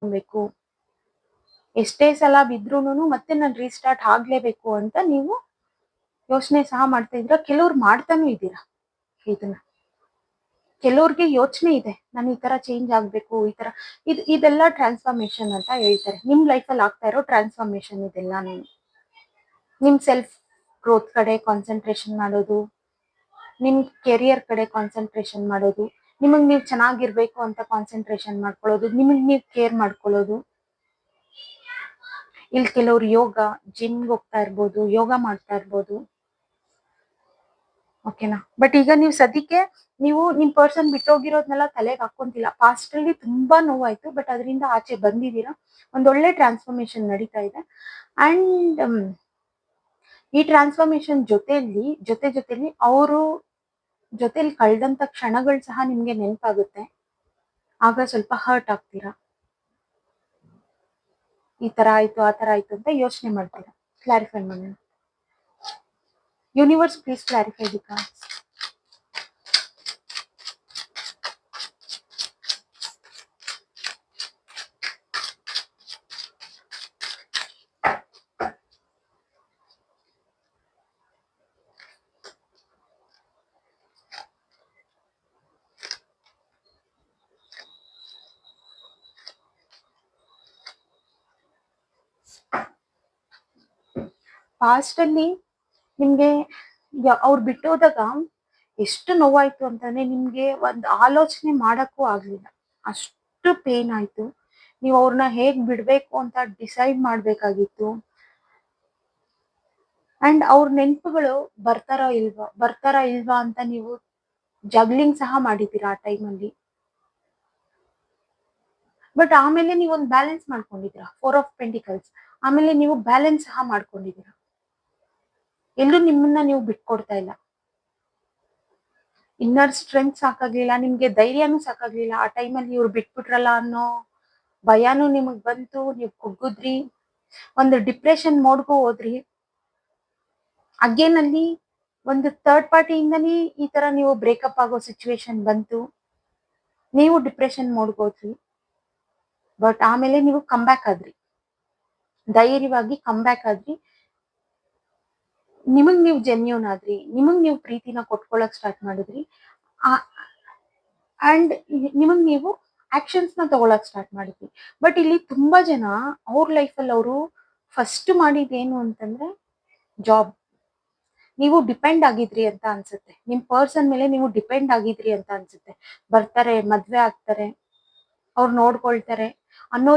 ಬೇಕು, ಎಷ್ಟೇ ಸಲ ಬಿದ್ರೂನು ಮತ್ತೆ ನಾನು ರೀಸ್ಟಾರ್ಟ್ ಆಗ್ಲೇಬೇಕು ಅಂತ ನೀವು ಯೋಚನೆ ಸಹ ಮಾಡ್ತಾ ಇದ್ದೀರಾ. ಕೆಲವ್ರು ಮಾಡ್ತಾನೂ ಇದ್ದೀರಾ ಇದನ್ನ. ಕೆಲವ್ರಿಗೆ ಯೋಚನೆ ಇದೆ, ನಾನು ಈ ತರ ಚೇಂಜ್ ಆಗ್ಬೇಕು, ಈ ತರ ಇದೆಲ್ಲ ಟ್ರಾನ್ಸ್ಫಾರ್ಮೇಶನ್ ಅಂತ ಹೇಳ್ತಾರೆ. ನಿಮ್ ಲೈಫಲ್ಲಿ ಆಗ್ತಾ ಇರೋ ಟ್ರಾನ್ಸ್ಫಾರ್ಮೇಶನ್ ಇದೆಲ್ಲ. ನಿಮ್ ಸೆಲ್ಫ್ ಗ್ರೋತ್ ಕಡೆ ಕಾನ್ಸಂಟ್ರೇಷನ್ ಮಾಡೋದು, ನಿಮ್ ಕೆರಿಯರ್ ಕಡೆ ಕಾನ್ಸಂಟ್ರೇಷನ್ ಮಾಡೋದು, ನಿಮಗ್ ನೀವು ಚೆನ್ನಾಗಿರ್ಬೇಕು ಅಂತ ಕಾನ್ಸಂಟ್ರೇಷನ್ ಮಾಡ್ಕೊಳ್ಳೋದು, ನಿಮಗ್ ನೀವು ಕೇರ್ ಮಾಡ್ಕೊಳ್ಳೋದು. ಇಲ್ಲಿ ಕೆಲವ್ರು ಯೋಗ, ಜಿಮ್ಗೆ ಹೋಗ್ತಾ ಇರ್ಬೋದು, ಯೋಗ ಮಾಡ್ತಾ ಇರ್ಬೋದು. ಓಕೆನಾ? ಬಟ್ ಈಗ ನೀವು ಸದ್ಯಕ್ಕೆ ನೀವು ನಿಮ್ ಪರ್ಸನ್ ಬಿಟ್ಟೋಗಿರೋದ್ನೆಲ್ಲ ತಲೆಗೆ ಹಾಕೊಂತಿಲ್ಲ. ಪಾಸ್ಟ್ ಅಲ್ಲಿ ತುಂಬಾ ನೋವಾಯ್ತು, ಬಟ್ ಅದರಿಂದ ಆಚೆ ಬಂದಿದ್ದೀರಾ. ಒಂದೊಳ್ಳೆ ಟ್ರಾನ್ಸ್ಫಾರ್ಮೇಶನ್ ನಡೀತಾ ಇದೆ. ಅಂಡ್ ಈ ಟ್ರಾನ್ಸ್ಫಾರ್ಮೇಶನ್ ಜೊತೆಲಿ ಅವರು ಜೊತೆಲಿ ಕಳೆದಂತ ಕ್ಷಣಗಳು ಸಹ ನಿಮ್ಗೆ ನೆನಪಾಗುತ್ತೆ. ಆಗ ಸ್ವಲ್ಪ ಹರ್ಟ್ ಆಗ್ತೀರಾ. ಈ ತರ ಆಯ್ತು, ಆ ತರ ಆಯ್ತು ಅಂತ ಯೋಚನೆ ಮಾಡ್ತೀರಾ. ಕ್ಲಾರಿಫೈ ಮಾಡೋಣ. Universe please clarify the cards. Past ಅಲ್ಲಿ ನಿಮ್ಗೆ ಅವ್ರು ಬಿಟ್ಟೋದಾಗ ಎಷ್ಟು ನೋವಾಯ್ತು ಅಂತಂದ್ರೆ ನಿಮ್ಗೆ ಒಂದ್ ಆಲೋಚನೆ ಮಾಡಕ್ಕೂ ಆಗ್ಲಿಲ್ಲ, ಅಷ್ಟು ಪೇನ್ ಆಯ್ತು. ನೀವು ಅವ್ರನ್ನ ಹೇಗ್ ಬಿಡ್ಬೇಕು ಅಂತ ಡಿಸೈಡ್ ಮಾಡ್ಬೇಕಾಗಿತ್ತು. ಅಂಡ್ ಅವ್ರ ನೆನಪುಗಳು ಬರ್ತಾರಾ ಇಲ್ವಾ ಅಂತ ನೀವು ಜಗ್ಲಿಂಗ್ ಸಹ ಮಾಡಿದ್ದೀರಾ ಆ ಟೈಮಲ್ಲಿ. ಬಟ್ ಆಮೇಲೆ ನೀವು ಒಂದು ಬ್ಯಾಲೆನ್ಸ್ ಮಾಡ್ಕೊಂಡಿದ್ದೀರಾ. 4 ಆಫ್ ಪೆಂಟಿಕಲ್ಸ್. ಆಮೇಲೆ ನೀವು ಬ್ಯಾಲೆನ್ಸ್ ಸಹ ಮಾಡ್ಕೊಂಡಿದ್ದೀರಾ. ಎಲ್ಲೂ ನಿಮ್ಮನ್ನ ನೀವು ಬಿಟ್ಕೊಡ್ತಾ ಇಲ್ಲ. ಇನ್ನರ್ ಸ್ಟ್ರೆಂತ್ ಸಾಕಾಗ್ಲಿಲ್ಲ, ನಿಮ್ಗೆ ಧೈರ್ಯನೂ ಸಾಕಾಗ್ಲಿಲ್ಲ. ಆ ಟೈಮಲ್ಲಿ ಇವ್ರು ಬಿಟ್ಬಿಟ್ರಲ್ಲ ಅನ್ನೋ ಭಯನೂ ನಿಮಗ್ ಬಂತು. ನೀವು ಕುಗ್ಗುದ್ರಿ, ಒಂದು ಡಿಪ್ರೆಷನ್ ಮೋಡ್ಗೂ ಹೋದ್ರಿ. ಅಗೇನ್ ಅಲ್ಲಿ ಒಂದು ಥರ್ಡ್ ಪಾರ್ಟಿಯಿಂದನೇ ಈ ತರ ನೀವು ಬ್ರೇಕಪ್ ಆಗೋ ಸಿಚುವೇಶನ್ ಬಂತು. ನೀವು ಡಿಪ್ರೆಷನ್ ಮೋಡ್ಗೆ ಹೋದ್ರಿ. ಬಟ್ ಆಮೇಲೆ ನೀವು ಕಮ್ಬ್ಯಾಕ್ ಆದ್ರಿ, ಧೈರ್ಯವಾಗಿ ಕಮ್ಬ್ಯಾಕ್ ಆದ್ರಿ. ನಿಮಗ್ ನೀವು ಜೆನ್ಯೂನ್ ಆದ್ರಿ, ನಿಮಗ್ ನೀವು ಪ್ರೀತಿನ ಕೊಟ್ಕೊಳಕ್ ಸ್ಟಾರ್ಟ್ ಮಾಡಿದ್ರಿ. ಅಂಡ್ ನಿಮಗ್ ನೀವು ಆಕ್ಷನ್ಸ್ ನ ತಗೊಳಕ್ ಸ್ಟಾರ್ಟ್ ಮಾಡಿದ್ರಿ. ಬಟ್ ಇಲ್ಲಿ ತುಂಬಾ ಜನ ಅವ್ರ ಲೈಫಲ್ಲಿ ಅವರು ಫಸ್ಟ್ ಮಾಡಿದ್ದೇನು ಅಂತಂದ್ರೆ ಜಾಬ್. ನೀವು ಡಿಪೆಂಡ್ ಆಗಿದ್ರಿ ಅಂತ ಅನ್ಸುತ್ತೆ. ನಿಮ್ ಪರ್ಸನ್ ಮೇಲೆ ನೀವು ಡಿಪೆಂಡ್ ಆಗಿದ್ರಿ ಅಂತ ಅನ್ಸುತ್ತೆ. ಬರ್ತಾರೆ, ಮದ್ವೆ ಆಗ್ತಾರೆ, ಅವ್ರು ನೋಡ್ಕೊಳ್ತಾರೆ ಅನ್ನೋ